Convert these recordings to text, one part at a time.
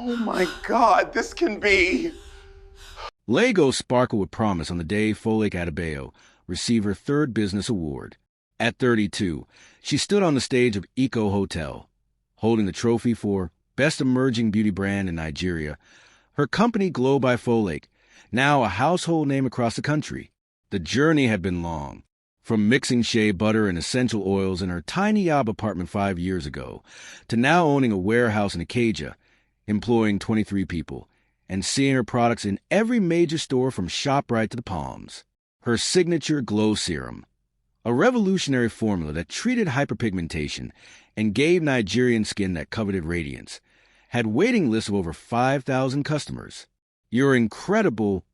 Oh my God, this can be... Lego sparkled with promise on the day Folic Adebayo received her third business award. At 32, she stood on the stage of Eco Hotel, holding the trophy for Best Emerging Beauty Brand in Nigeria. Her company, Glow by Folic, now a household name across the country. The journey had been long. From mixing shea butter and essential oils in her tiny Yob apartment 5 years ago, to now owning a warehouse in Acadia, employing 23 people, and seeing her products in every major store from ShopRite to the Palms. Her signature Glow Serum, a revolutionary formula that treated hyperpigmentation and gave Nigerian skin that coveted radiance, had waiting lists of over 5,000 customers. Your incredible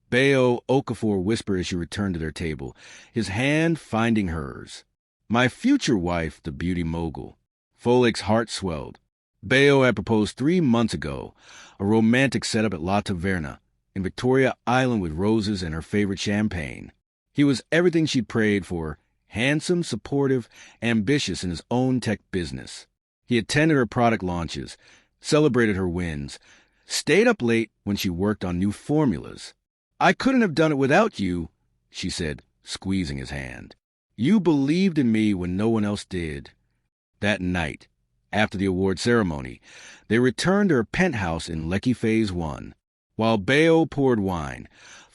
Bayo Okafor whispered as she returned to their table, his hand finding hers. My future wife, the beauty mogul. Folic's heart swelled. Bayo had proposed 3 months ago, a romantic setup at La Taverna, in Victoria Island with roses and her favorite champagne. He was everything she'd prayed for, handsome, supportive, ambitious in his own tech business. He attended her product launches, celebrated her wins, stayed up late when she worked on new formulas. I couldn't have done it without you, she said, squeezing his hand. You believed in me when no one else did. That night, after the award ceremony, they returned to her penthouse in Lekki Phase 1. While Bayo poured wine,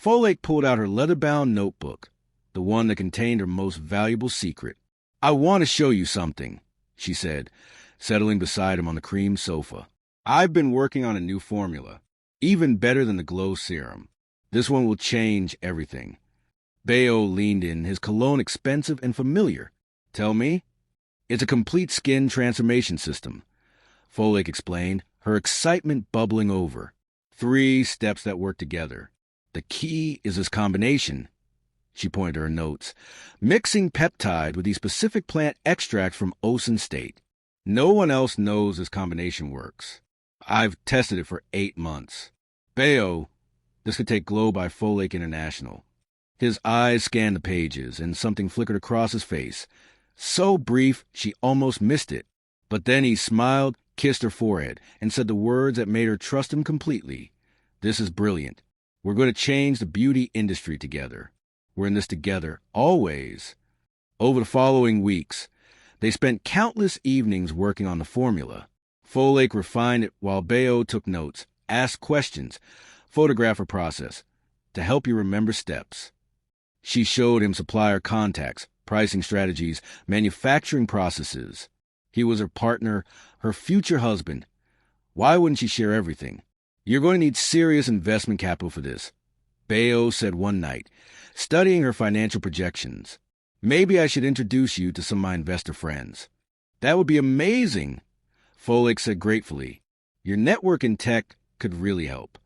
Folic pulled out her leather-bound notebook, the one that contained her most valuable secret. I want to show you something, she said, settling beside him on the cream sofa. I've been working on a new formula, even better than the Glow Serum. This one will change everything. Bayo leaned in, his cologne expensive and familiar. Tell me? It's a complete skin transformation system, Folic explained, her excitement bubbling over. 3 steps that work together. The key is this combination, she pointed to her notes, mixing peptide with the specific plant extract from Osun State. No one else knows this combination works. I've tested it for 8 months. Bayo, this could take Glow by Folic International. His eyes scanned the pages, and something flickered across his face. So brief, she almost missed it. But then he smiled, kissed her forehead, and said the words that made her trust him completely. This is brilliant. We're going to change the beauty industry together. We're in this together, always. Over the following weeks, they spent countless evenings working on the formula. Folic refined it while Bayo took notes, asked questions, photographed her process, to help you remember steps. She showed him supplier contacts, pricing strategies, manufacturing processes. He was her partner, her future husband. Why wouldn't she share everything? You're going to need serious investment capital for this, Bayo said one night, studying her financial projections. Maybe I should introduce you to some of my investor friends. That would be amazing, Folic said gratefully. Your network in tech could really help.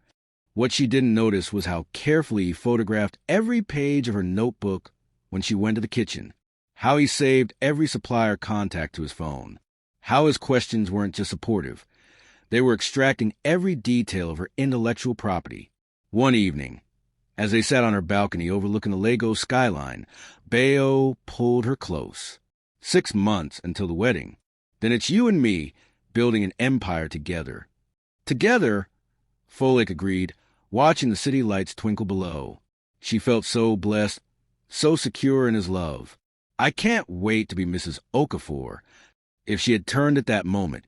What she didn't notice was how carefully he photographed every page of her notebook when she went to the kitchen, how he saved every supplier contact to his phone, how his questions weren't just supportive. They were extracting every detail of her intellectual property. One evening, as they sat on her balcony overlooking the Lagos skyline, Bayo pulled her close. 6 months until the wedding. Then it's you and me building an empire together. Together, Folic agreed, watching the city lights twinkle below. She felt so blessed, so secure in his love. I can't wait to be Mrs. Okafor. If she had turned at that moment,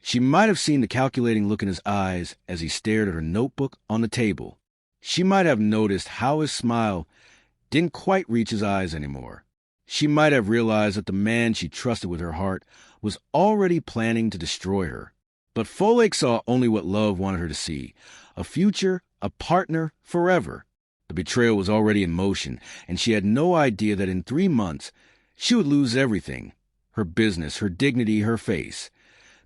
she might have seen the calculating look in his eyes as he stared at her notebook on the table. She might have noticed how his smile didn't quite reach his eyes anymore. She might have realized that the man she trusted with her heart was already planning to destroy her. But Folic saw only what love wanted her to see, a future, a partner, forever. The betrayal was already in motion, and she had no idea that in 3 months she would lose everything, her business, her dignity, her face,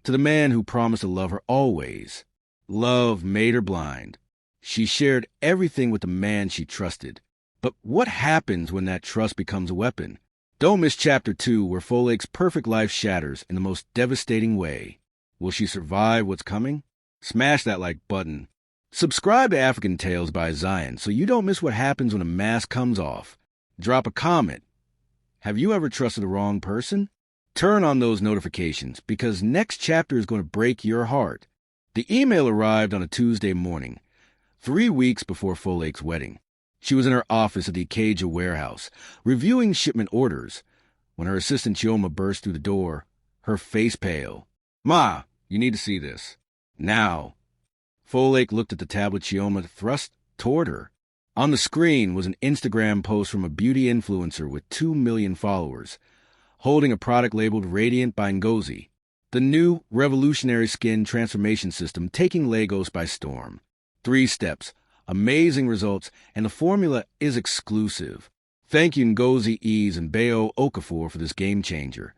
to the man who promised to love her always. Love made her blind. She shared everything with the man she trusted. But what happens when that trust becomes a weapon? Don't miss Chapter 2, where Folic's perfect life shatters in the most devastating way. Will she survive what's coming? Smash that like button. Subscribe to African Tales by Zion so you don't miss what happens when a mask comes off. Drop a comment. Have you ever trusted the wrong person? Turn on those notifications because next chapter is going to break your heart. The email arrived on a Tuesday morning, 3 weeks before Folake's wedding. She was in her office at the Acadia warehouse, reviewing shipment orders, when her assistant Chioma burst through the door, her face pale. "Ma, you need to see this. Now." Folake looked at the tablet Chioma thrust toward her. On the screen was an Instagram post from a beauty influencer with 2 million followers, holding a product labeled Radiant by Ngozi, the new revolutionary skin transformation system taking Lagos by storm. 3 steps, amazing results, and the formula is exclusive. Thank you Ngozi Ease and Bayo Okafor for this game changer.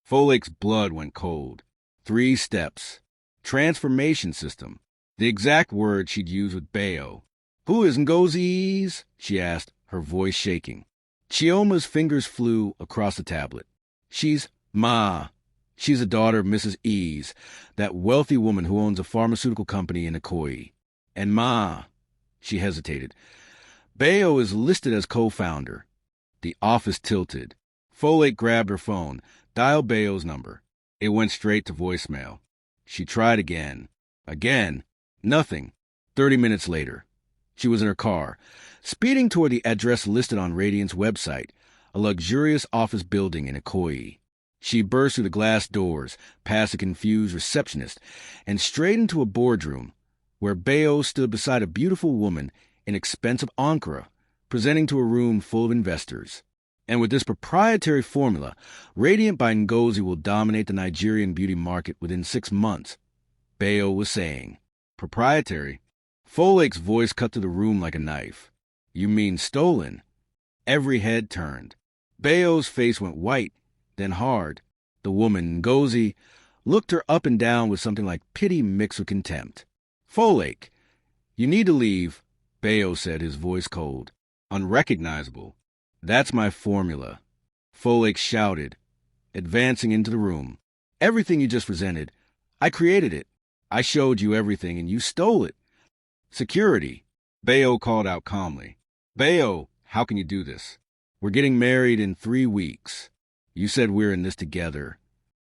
Folake's blood went cold. 3 steps. Transformation system. The exact word she'd used with Bayo. "Who is Ngozi Ease?" she asked, her voice shaking. Chioma's fingers flew across the tablet. She's a daughter of Mrs. Ease, that wealthy woman who owns a pharmaceutical company in Ikoyi. And she hesitated. Bayo is listed as co-founder. The office tilted. Folake grabbed her phone, dialed Bayo's number. It went straight to voicemail. She tried again. Nothing. 30 minutes later, she was in her car, speeding toward the address listed on Radiant's website, a luxurious office building in Ikoyi. She burst through the glass doors, past a confused receptionist, and straight into a boardroom, where Bayo stood beside a beautiful woman in expensive Ankara, presenting to a room full of investors. And with this proprietary formula, Radiant by Ngozi will dominate the Nigerian beauty market within 6 months, Bayo was saying. Proprietary? Folake's voice cut through the room like a knife. You mean stolen? Every head turned. Bayo's face went white, then hard. The woman, Ngozi, looked her up and down with something like pity mixed with contempt. "Folake, you need to leave," Bayo said, his voice cold. "Unrecognizable. That's my formula." Folake shouted, advancing into the room. "Everything you just presented, I created it. I showed you everything, and you stole it." "Security," Bayo called out calmly. "Bayo, how can you do this? We're getting married in 3 weeks. You said we're in this together."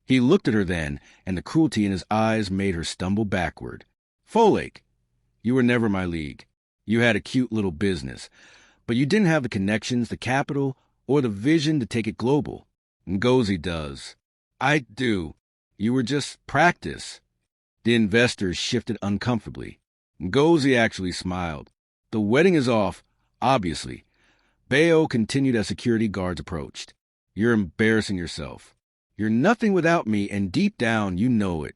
He looked at her then, and the cruelty in his eyes made her stumble backward. "Folake, you were never my league. You had a cute little business, but you didn't have the connections, the capital, or the vision to take it global. Ngozi does." "I do. You were just practice." The investors shifted uncomfortably. Ngozi actually smiled. "The wedding is off, obviously." Bayo continued as security guards approached. "You're embarrassing yourself. You're nothing without me, and deep down you know it."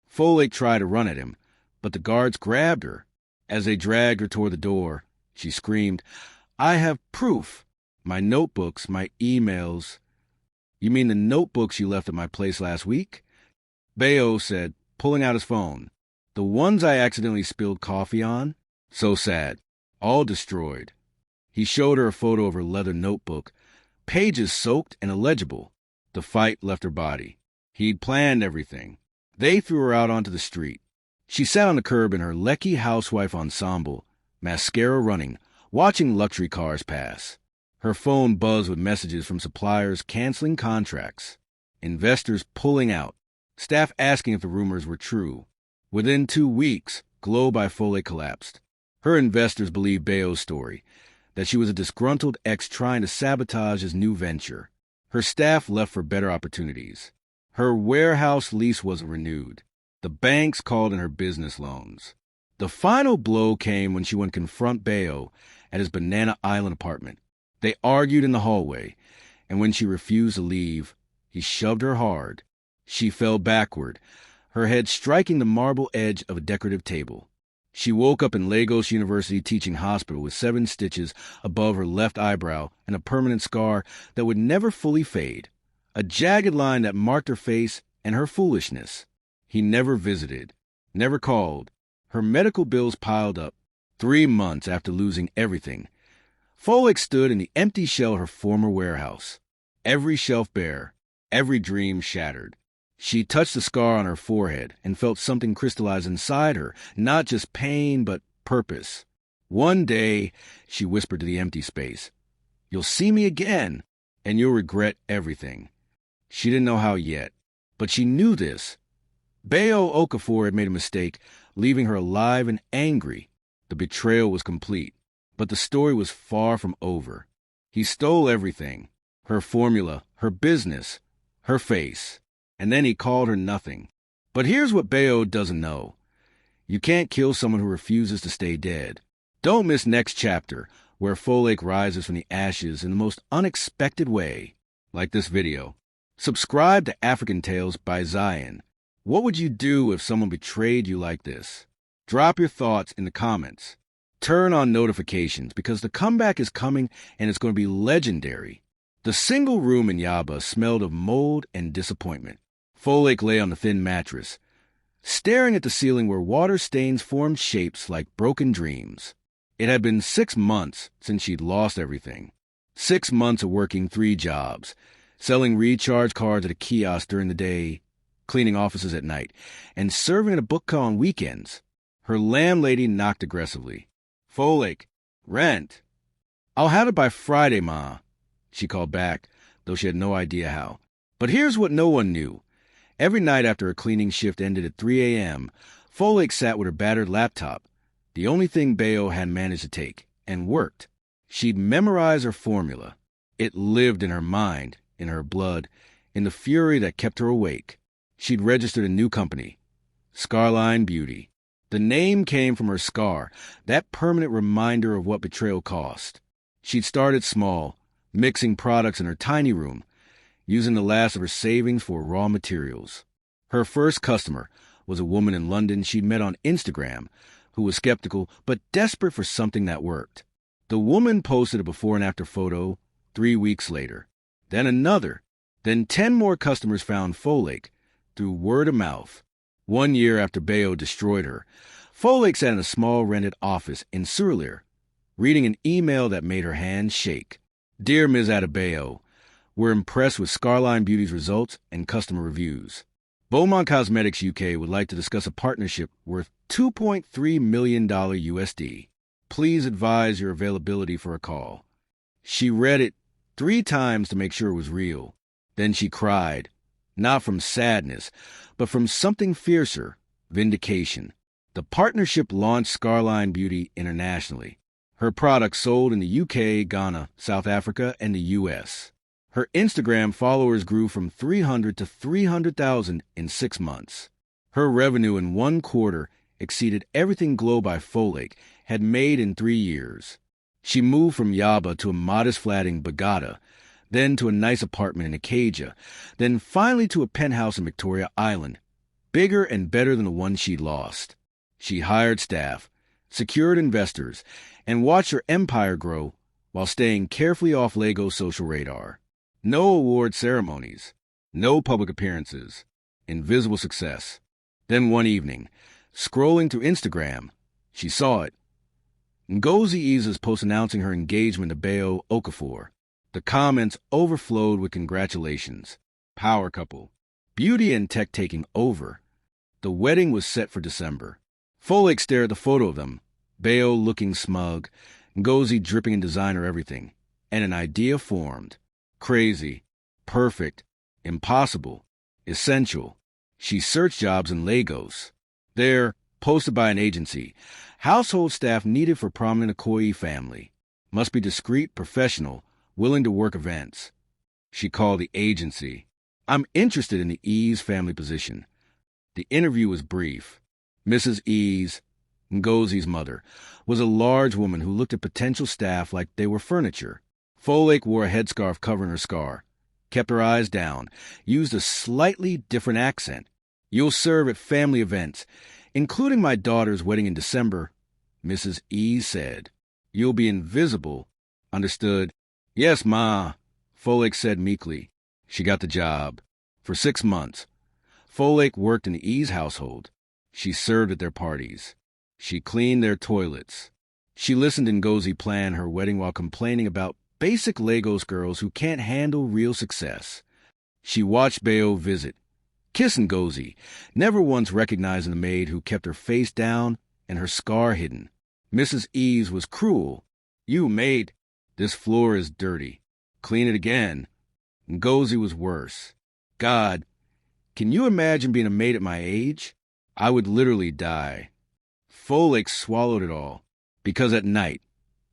Folake tried to run at him, but the guards grabbed her. As they dragged her toward the door, she screamed, "I have proof. My notebooks, my emails." "You mean the notebooks you left at my place last week?" Bayo said, pulling out his phone. "The ones I accidentally spilled coffee on? So sad. All destroyed." He showed her a photo of her leather notebook, pages soaked and illegible. The fight left her body. He'd planned everything. They threw her out onto the street. She sat on the curb in her Lecky housewife ensemble, mascara running, watching luxury cars pass. Her phone buzzed with messages from suppliers canceling contracts, investors pulling out, staff asking if the rumors were true. Within 2 weeks, Glow by Folake collapsed. Her investors believed Bayo's story, that she was a disgruntled ex trying to sabotage his new venture. Her staff left for better opportunities. Her warehouse lease wasn't renewed. The banks called in her business loans. The final blow came when she went to confront Bayo at his Banana Island apartment. They argued in the hallway, and when she refused to leave, he shoved her hard. She fell backward, her head striking the marble edge of a decorative table. She woke up in Lagos University Teaching Hospital with 7 stitches above her left eyebrow and a permanent scar that would never fully fade, a jagged line that marked her face and her foolishness. He never visited, never called. Her medical bills piled up. 3 months after losing everything, Folake stood in the empty shell of her former warehouse, every shelf bare, every dream shattered. She touched the scar on her forehead and felt something crystallize inside her, not just pain, but purpose. "One day," she whispered to the empty space, "you'll see me again, and you'll regret everything." She didn't know how yet, but she knew this. Bayo Okafor had made a mistake, leaving her alive and angry. The betrayal was complete, but the story was far from over. He stole everything, her formula, her business, her face, and then he called her nothing. But here's what Bayo doesn't know. You can't kill someone who refuses to stay dead. Don't miss next chapter, where Folake rises from the ashes in the most unexpected way, like this video. Subscribe to African Tales by Zion. What would you do if someone betrayed you like this? Drop your thoughts in the comments. Turn on notifications because the comeback is coming and it's going to be legendary. The single room in Yaba smelled of mold and disappointment. Folake lay on the thin mattress, staring at the ceiling where water stains formed shapes like broken dreams. It had been 6 months since she'd lost everything. 6 months of working 3 jobs, selling recharge cards at a kiosk during the day, cleaning offices at night, and serving at a book on weekends. Her landlady knocked aggressively. Folake, rent. I'll have it by Friday, Ma, she called back, though she had no idea how. But here's what no one knew. Every night after her cleaning shift ended at 3 a.m., Folake sat with her battered laptop, the only thing Bayo had managed to take, and worked. She'd memorized her formula. It lived in her mind, in her blood, in the fury that kept her awake. She'd registered a new company, Scarline Beauty. The name came from her scar, that permanent reminder of what betrayal cost. She'd started small, mixing products in her tiny room, using the last of her savings for raw materials. Her first customer was a woman in London she'd met on Instagram who was skeptical but desperate for something that worked. The woman posted a before and after photo 3 weeks later. Then another. Then 10 more customers found Folake through word of mouth. 1 year after Bayo destroyed her, Folake sat in a small rented office in Surleer, reading an email that made her hands shake. Dear Ms. Adebayo, we're impressed with Scarline Beauty's results and customer reviews. Beaumont Cosmetics UK would like to discuss a partnership worth $2.3 million USD. Please advise your availability for a call. She read it 3 times to make sure it was real. Then she cried, not from sadness, but from something fiercer, vindication. The partnership launched Scarline Beauty internationally. Her products sold in the UK, Ghana, South Africa, and the US. Her Instagram followers grew from 300 to 300,000 in 6 months. Her revenue in 1 quarter exceeded everything Glow by Folake had made in 3 years. She moved from Yaba to a modest flat in Bagada, then to a nice apartment in Acadia, then finally to a penthouse in Victoria Island, bigger and better than the one she'd lost. She hired staff, secured investors, and watched her empire grow while staying carefully off Lego's social radar. No award ceremonies, no public appearances, invisible success. Then one evening, scrolling through Instagram, she saw it. Ngozi Isa's post announcing her engagement to Bayo Okafor. The comments overflowed with congratulations. Power couple. Beauty and tech taking over. The wedding was set for December. Folake stared at the photo of them, Bayo looking smug, Ngozi dripping in designer everything, and an idea formed. Crazy, perfect, impossible, essential. She searched jobs in Lagos. There, posted by an agency, household staff needed for prominent Okoye family. Must be discreet, professional, willing to work events. She called the agency. I'm interested in the Ease family position. The interview was brief. Mrs. Ease, Ngozi's mother, was a large woman who looked at potential staff like they were furniture. Folake wore a headscarf covering her scar, kept her eyes down, used a slightly different accent. You'll serve at family events, including my daughter's wedding in December, Mrs. Ease said. You'll be invisible. Understood? Yes, Ma, Folake said meekly. She got the job. For 6 months, Folake worked in the Ease household. She served at their parties. She cleaned their toilets. She listened to Ngozi plan her wedding while complaining about basic Lagos girls who can't handle real success. She watched Bayo visit, kiss Ngozi, never once recognizing the maid who kept her face down and her scar hidden. Mrs. Eves was cruel. You, maid, this floor is dirty. Clean it again. Ngozi was worse. God, Can you imagine being a maid at my age? I would literally die. Folake swallowed it all, because at night,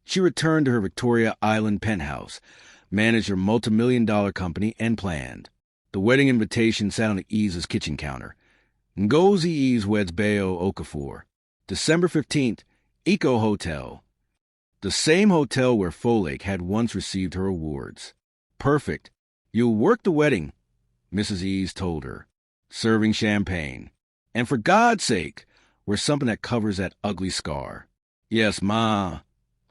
she returned to her Victoria Island penthouse, managed her multi-million-dollar company, and planned. The wedding invitation sat on Eve's kitchen counter. Ngozi Eve weds Bayo Okafor. December 15th, Eco Hotel. The same hotel where Folake had once received her awards. Perfect. You'll work the wedding, Mrs. Eves told her, serving champagne. And for God's sake, wear something that covers that ugly scar. Yes, Ma,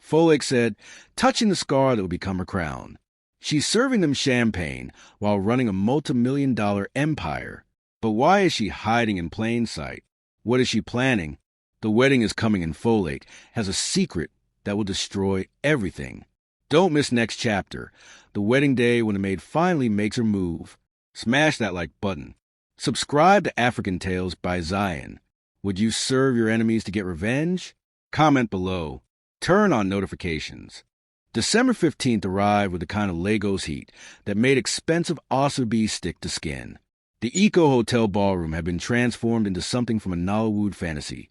Folake said, touching the scar that would become her crown. She's serving them champagne while running a multi-million-dollar empire. But why is she hiding in plain sight? What is she planning? The wedding is coming and Folake has a secret that will destroy everything. Don't miss next chapter, the wedding day when the maid finally makes her move. Smash that like button. Subscribe to African Tales by Zion. Would you serve your enemies to get revenge? Comment below. Turn on notifications. December 15th arrived with the kind of Lagos heat that made expensive asabi stick to skin. The Eco Hotel ballroom had been transformed into something from a Nollywood fantasy.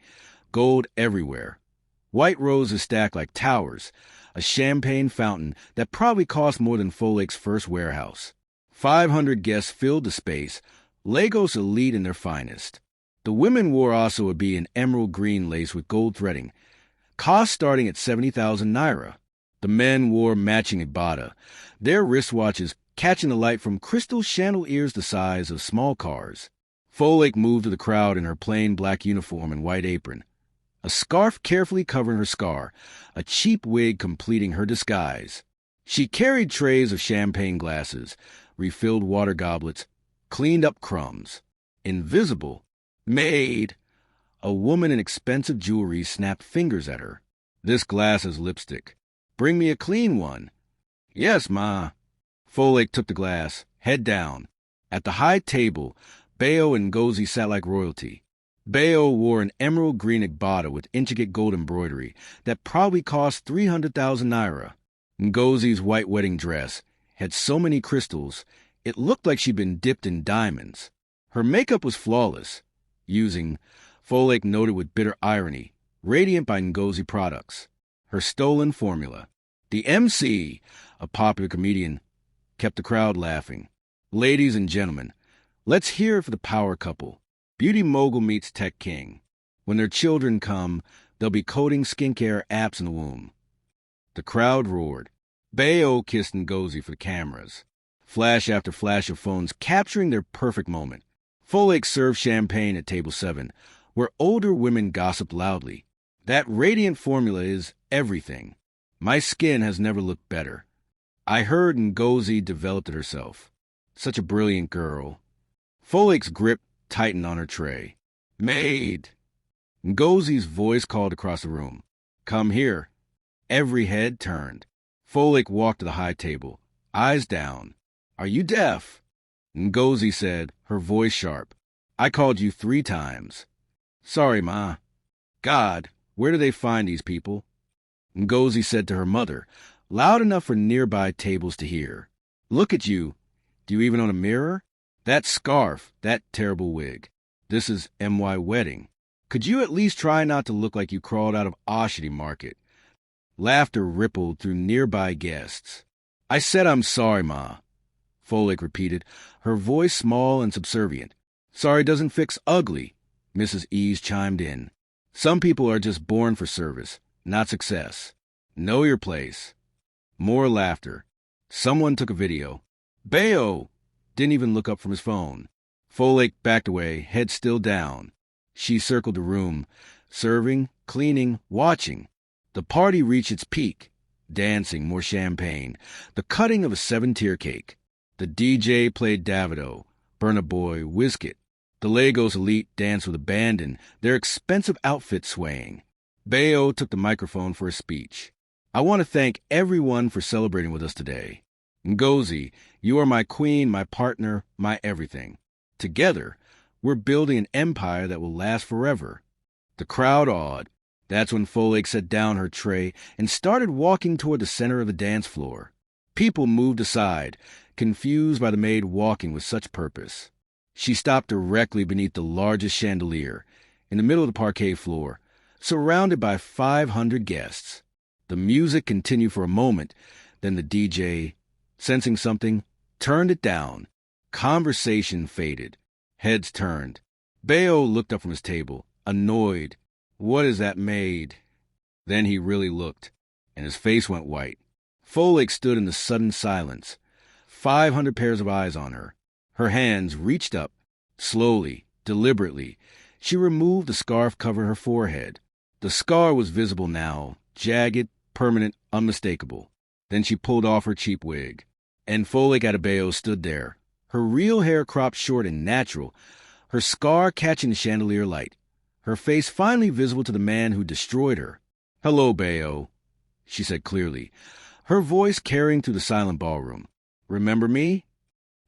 Gold everywhere. White roses stacked like towers. A champagne fountain that probably cost more than Folake's first warehouse. 500 guests filled the space, Lagos elite in their finest. The women wore asabi in emerald green lace with gold threading, cost starting at 70,000 naira. The men wore matching ibada, their wristwatches catching the light from crystal chandeliers the size of small cars. Folake moved to the crowd in her plain black uniform and white apron, a scarf carefully covering her scar, a cheap wig completing her disguise. She carried trays of champagne glasses, refilled water goblets, cleaned up crumbs. Invisible, Maid, a woman in expensive jewelry, snapped fingers at her. This glass is lipstick. Bring me a clean one. Yes, Ma. Folake took the glass, head down. At the high table, Bayo and Ngozi sat like royalty. Bayo wore an emerald green agbada with intricate gold embroidery that probably cost 300,000 naira. Ngozi's white wedding dress had so many crystals, it looked like she'd been dipped in diamonds. Her makeup was flawless, using, Folake noted with bitter irony, Radiant by Ngozi products. Her stolen formula. The MC, a popular comedian, kept the crowd laughing. Ladies and gentlemen, let's hear it for the power couple. Beauty mogul meets tech king. When their children come, they'll be coding skincare apps in the womb. The crowd roared. Bayo kissed Ngozi for the cameras. Flash after flash of phones capturing their perfect moment. Folake served champagne at table 7, where older women gossiped loudly. That Radiant formula is everything. My skin has never looked better. I heard Ngozi developed it herself. Such a brilliant girl. Folake's grip tightened on her tray. Maid! Ngozi's voice called across the room. Come here. Every head turned. Folake walked to the high table, eyes down. Are you deaf? Ngozi said, her voice sharp. I called you 3 times. Sorry, Ma. God, where do they find these people? Ngozi said to her mother, loud enough for nearby tables to hear. Look at you. Do you even own a mirror? That scarf, that terrible wig. This is MY wedding. Could you at least try not to look like you crawled out of Oshity Market? Laughter rippled through nearby guests. I said I'm sorry, Ma. Folake repeated, her voice small and subservient. Sorry doesn't fix ugly, Mrs. Eves chimed in. Some people are just born for service, not success. Know your place. More laughter. Someone took a video. Bayo! Didn't even look up from his phone. Folake backed away, head still down. She circled the room, serving, cleaning, watching. The party reached its peak. Dancing, more champagne. The cutting of a 7-tier cake. The DJ played Davido, Burna Boy, Wizkid. The Lagos elite danced with abandon, their expensive outfits swaying. Bayo took the microphone for a speech. I want to thank everyone for celebrating with us today. Ngozi, you are my queen, my partner, my everything. Together, we're building an empire that will last forever. The crowd awed. That's when Folake set down her tray and started walking toward the center of the dance floor. People moved aside, confused by the maid walking with such purpose. She stopped directly beneath the largest chandelier, in the middle of the parquet floor, surrounded by 500 guests. The music continued for a moment, then the DJ, sensing something, turned it down. Conversation faded. Heads turned. Bayo looked up from his table, annoyed. What is that Maid? Then he really looked, and his face went white. Folake stood in the sudden silence, 500 pairs of eyes on her. Her hands reached up. Slowly, deliberately, she removed the scarf covering her forehead. The scar was visible now, jagged, permanent, unmistakable. Then she pulled off her cheap wig. And Folake Adebayo stood there, her real hair cropped short and natural, her scar catching the chandelier light, her face finally visible to the man who destroyed her. "Hello, Bayo," she said clearly, her voice carrying through the silent ballroom. "Remember me?"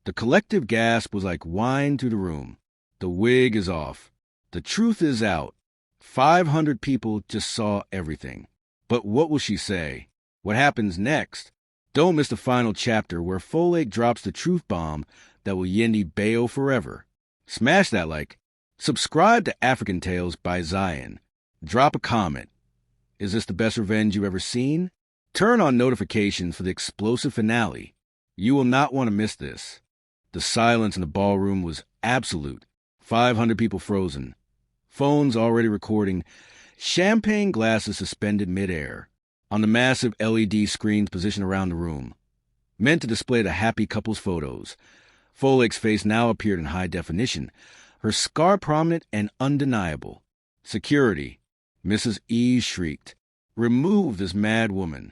The collective gasp was like wine through the room. The wig is off. The truth is out. 500 people just saw everything. But what will she say? What happens next? Don't miss the final chapter where Folake drops the truth bomb that will yendi Bayo forever. Smash that like. Subscribe to African Tales by Zion. Drop a comment. Is this the best revenge you've ever seen? Turn on notifications for the explosive finale. You will not want to miss this. The silence in the ballroom was absolute. 500 people frozen. Phones already recording. Champagne glasses suspended midair. On the massive LED screens positioned around the room, meant to display the happy couple's photos. Folake's face now appeared in high definition, her scar prominent and undeniable. "Security," Mrs. E shrieked. "Remove this mad woman."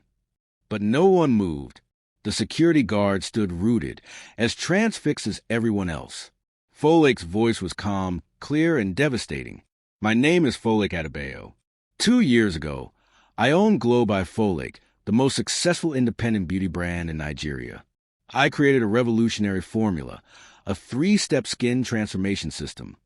But no one moved. The security guard stood rooted, as transfixed as everyone else. Folake's voice was calm, clear, and devastating. "My name is Folake Adebayo. 2 years ago, I owned Glow by Folake, the most successful independent beauty brand in Nigeria. I created a revolutionary formula, a 3-step skin transformation system."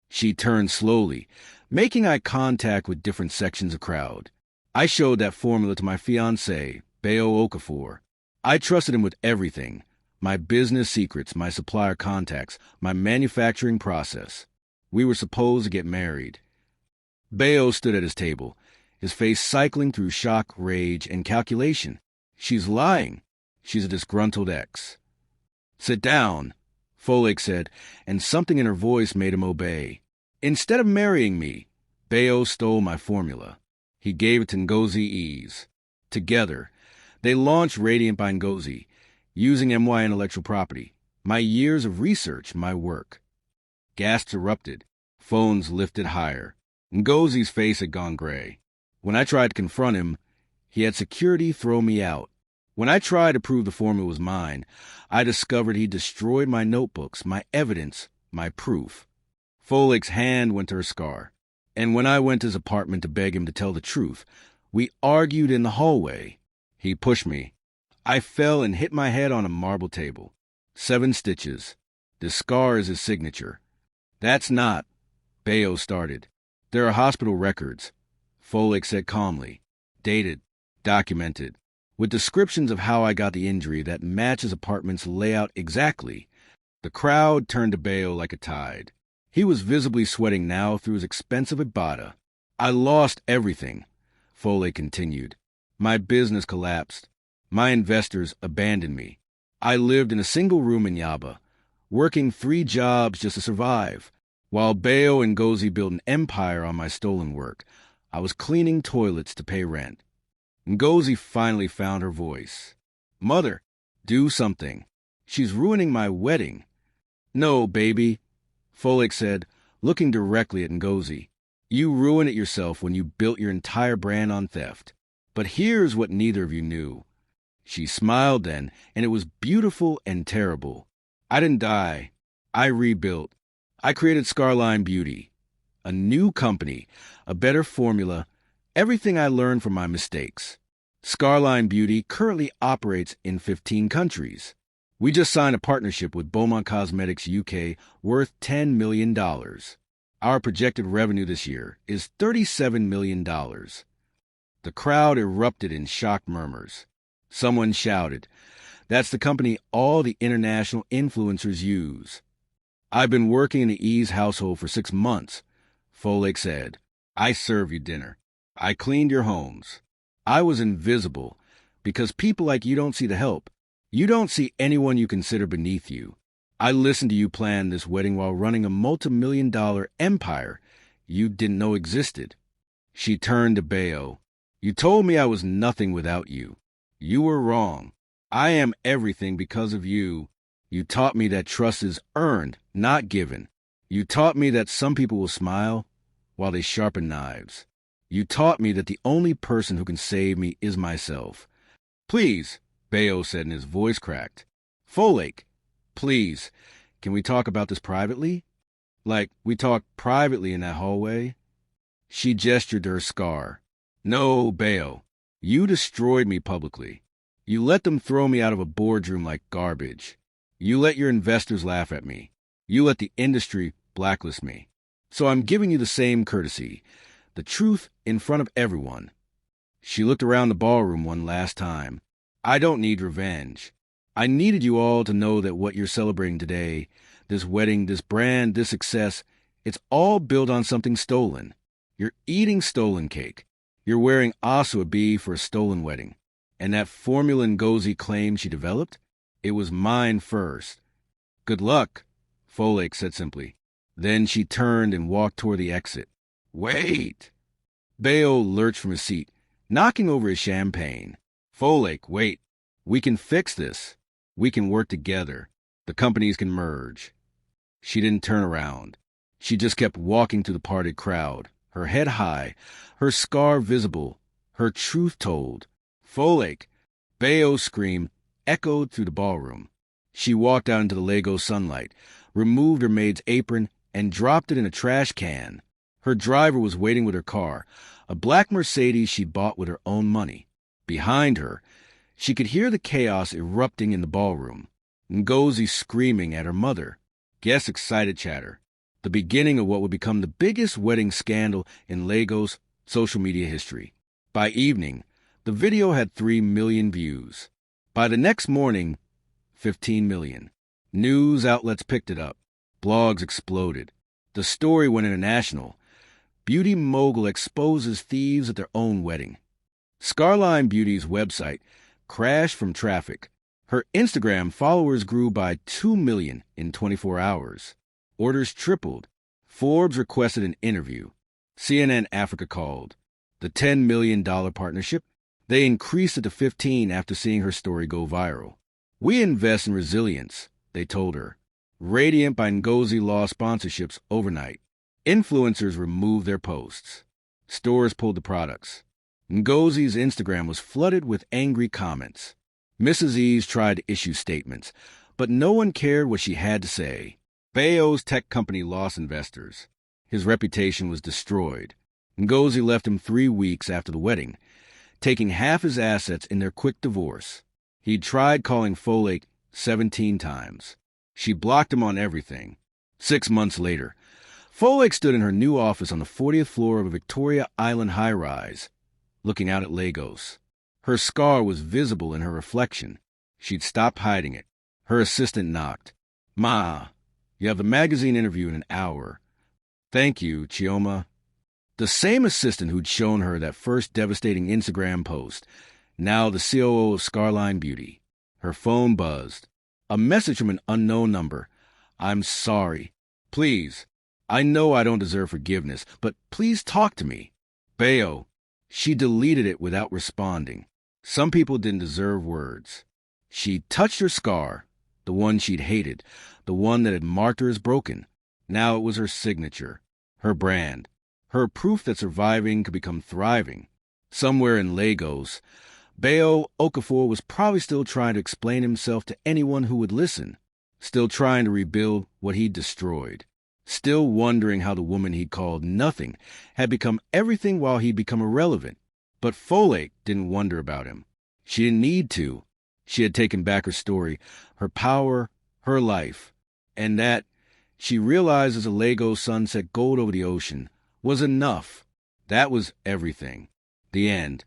She turned slowly, making eye contact with different sections of crowd. "I showed that formula to my fiancé, Bayo Okafor. I trusted him with everything, my business secrets, my supplier contacts, my manufacturing process. We were supposed to get married." Bayo stood at his table, his face cycling through shock, rage, and calculation. "She's lying. She's a disgruntled ex." "Sit down," Folake said, and something in her voice made him obey. "Instead of marrying me, Bayo stole my formula. He gave it to Ngozi Ease. Together, they launched Radiant by Ngozi, using MY intellectual property, my years of research, my work." Gasps erupted. Phones lifted higher. Ngozi's face had gone gray. When I tried to confront him, he had security throw me out. When I tried to prove the formula was mine, I discovered he destroyed my notebooks, my evidence, my proof. Folake's hand went to her scar. And when I went to his apartment to beg him to tell the truth, we argued in the hallway. He pushed me. I fell and hit my head on a marble table. 7 stitches. The scar is his signature. "That's not," Bayo started. "There are hospital records," Folake said calmly. "Dated, documented, with descriptions of how I got the injury that match his apartment's layout exactly." The crowd turned to Bayo like a tide. He was visibly sweating now through his expensive Ibada. "I lost everything," Folake continued. "My business collapsed. My investors abandoned me. I lived in a single room in Yaba, working 3 jobs just to survive. While Bayo and Ngozi built an empire on my stolen work, I was cleaning toilets to pay rent." Ngozi finally found her voice. "Mother, do something. She's ruining my wedding." "No, baby," Folake said, looking directly at Ngozi. "You ruined it yourself when you built your entire brand on theft. But here's what neither of you knew." She smiled then, and it was beautiful and terrible. "I didn't die. I rebuilt. I created Scarline Beauty. A new company, a better formula, everything I learned from my mistakes. Scarline Beauty currently operates in 15 countries. We just signed a partnership with Beaumont Cosmetics UK worth $10 million. Our projected revenue this year is $37 million. The crowd erupted in shocked murmurs. Someone shouted, "That's the company all the international influencers use." I've been working in the E's household for 6 months, Folake said. I served you dinner. I cleaned your homes. I was invisible because people like you don't see the help. You don't see anyone you consider beneath you. I listened to you plan this wedding while running a multi-million-dollar empire you didn't know existed. She turned to Bayo. You told me I was nothing without you. You were wrong. I am everything because of you. You taught me that trust is earned, not given. You taught me that some people will smile while they sharpen knives. You taught me that the only person who can save me is myself. Please, Bayo said and his voice cracked. Folake, please, can we talk about this privately? Like we talked privately in that hallway? She gestured to her scar. No, Bayo, you destroyed me publicly. You let them throw me out of a boardroom like garbage. You let your investors laugh at me. You let the industry blacklist me. So I'm giving you the same courtesy, the truth in front of everyone. She looked around the ballroom one last time. I don't need revenge. I needed you all to know that what you're celebrating today, this wedding, this brand, this success, it's all built on something stolen. You're eating stolen cake. You're wearing asoebi for a stolen wedding. And that formula Ngozi claimed she developed? It was mine first. Good luck, Folake said simply. Then she turned and walked toward the exit. Wait! Bayo lurched from his seat, knocking over his champagne. Folake, wait. We can fix this. We can work together. The companies can merge. She didn't turn around. She just kept walking through the parted crowd, her head high, her scar visible, her truth told. Folake! Bayo's scream echoed through the ballroom. She walked out into the Lego sunlight, removed her maid's apron, and dropped it in a trash can. Her driver was waiting with her car, a black Mercedes she bought with her own money. Behind her, she could hear the chaos erupting in the ballroom. Ngozi screaming at her mother. Guests' excited chatter. The beginning of what would become the biggest wedding scandal in Lego's social media history. By evening, the video had 3 million views. By the next morning, 15 million. News outlets picked it up. Blogs exploded. The story went international. Beauty mogul exposes thieves at their own wedding. Scarline Beauty's website crashed from traffic. Her Instagram followers grew by 2 million in 24 hours. Orders tripled. Forbes requested an interview. CNN Africa called. The $10 million partnership? They increased it to 15 after seeing her story go viral. We invest in resilience, they told her. Radiant by Ngozi lost sponsorships overnight. Influencers removed their posts. Stores pulled the products. Ngozi's Instagram was flooded with angry comments. Mrs. E's tried to issue statements, but no one cared what she had to say. Bayo's tech company lost investors. His reputation was destroyed. Ngozi left him 3 weeks after the wedding, taking half his assets in their quick divorce. He'd tried calling Folake 17 times. She blocked him on everything. 6 months later, Folake stood in her new office on the 40th floor of a Victoria Island high-rise, looking out at Lagos. Her scar was visible in her reflection. She'd stopped hiding it. Her assistant knocked. Ma, you have the magazine interview in an hour. Thank you, Chioma. The same assistant who'd shown her that first devastating Instagram post, now the COO of Scarline Beauty. Her phone buzzed. A message from an unknown number. I'm sorry. Please. I know I don't deserve forgiveness, but please talk to me. Bayo. She deleted it without responding. Some people didn't deserve words. She touched her scar, the one she'd hated, the one that had marked her as broken. Now it was her signature, her brand, her proof that surviving could become thriving. Somewhere in Lagos, Bayo Okafor was probably still trying to explain himself to anyone who would listen, still trying to rebuild what he'd destroyed, still wondering how the woman he'd called nothing had become everything while he'd become irrelevant. But Folake didn't wonder about him. She didn't need to. She had taken back her story, her power, her life, and that, she realized as the Lagos sun set gold over the ocean, was enough. That was everything. The end.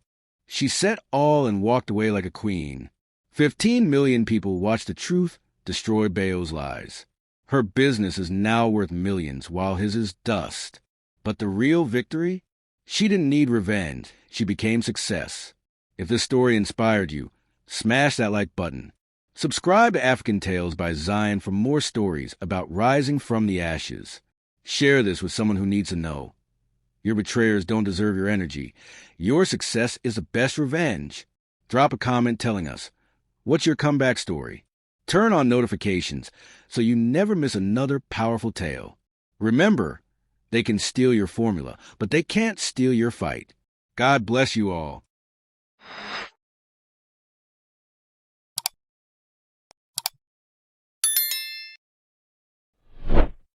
She set all and walked away like a queen. 15 million people watched the truth destroy Bayo's lies. Her business is now worth millions, while his is dust. But the real victory? She didn't need revenge. She became success. If this story inspired you, smash that like button. Subscribe to African Tales by Zion for more stories about rising from the ashes. Share this with someone who needs to know. Your betrayers don't deserve your energy. Your success is the best revenge. Drop a comment telling us, what's your comeback story? Turn on notifications so you never miss another powerful tale. Remember, they can steal your formula, but they can't steal your fight. God bless you all.